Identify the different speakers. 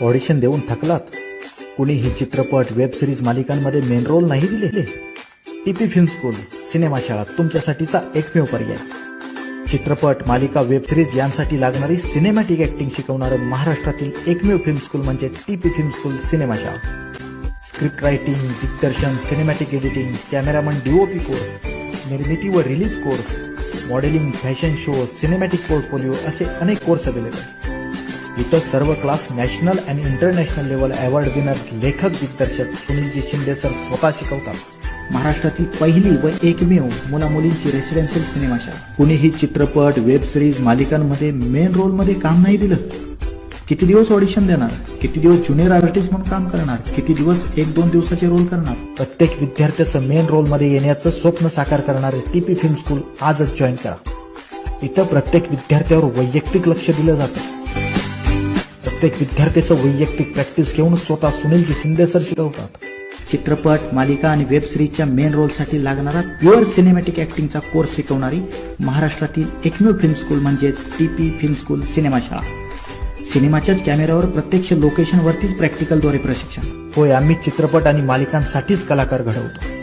Speaker 1: Audition देऊन थकलात? कुणीही चित्रपट, वेब सिरीज, मालिकांमध्ये मेन रोल नाही दिले? टीपी फिल्म स्कूल सिनेमा शाळा तुमच्यासाठीचा एकमेव पर्याय. चित्रपट, मालिका, वेब सिरीज यांसाठी लागणारी सिनेमॅटिक ऍक्टिंग शिकवणारं महाराष्ट्रातील एकमेव फिल्म स्कूल म्हणजे टीपी फिल्म स्कूल सिनेमा शाळा. स्क्रिप्ट रायटिंग, दिग्दर्शन, cinematic editing, cameraman, DOP course, निर्मिती व release course, modelling, fashion show, cinematic portfolio असे अनेक कोर्स अवेलेबल. इतर सर्व क्लास नॅशनल आणि इंटरनॅशनल लेवल अवॉर्ड विनर लेखक दिग्दर्शक सुनीलजी शिंदे सर स्वतः शिकवतात. महाराष्ट्रातील पहिली व एकमेव मुलामुलींची रेसिडेन्शियल सिनेमा शाळा. कुणीही चित्रपट, वेब सिरीज, मालिकांमध्ये मेन रोलमध्ये काम नाही दिलं? किती दिवस ऑडिशन देणार? किती दिवस ज्युनियर आर्टिस्ट म्हणून काम करणार? किती दिवस 1-2 दिवसाचे रोल करणार? प्रत्येक विद्यार्थ्याचं मेन रोलमध्ये येण्याचं स्वप्न साकार करणारे टीपी फिल्म स्कूल आजच जॉईन करा. इथं प्रत्येक विद्यार्थ्यावर वैयक्तिक लक्ष दिलं जातं. प्रत्येक विद्यार्थ्याचं वैयक्तिक प्रॅक्टिस घेऊन स्वतः सुनीलजी शिंदे सर शिकवतात. चित्रपट, मालिका आणि वेब सिरीजच्या मेन रोलसाठी लागणारा प्युअर सिनेमॅटिक ऍक्टिंगचा कोर्स शिकवणारी महाराष्ट्रातील एकमेव फिल्म स्कूल म्हणजेच टीपी फिल्म स्कूल सिनेमा शाळा. सिनेमाच्याच कॅमेऱ्यावर प्रत्यक्ष लोकेशनवरतीच प्रॅक्टिकलद्वारे प्रशिक्षण. होय, आम्ही चित्रपट आणि मालिकांसाठीच कलाकार घडवतो.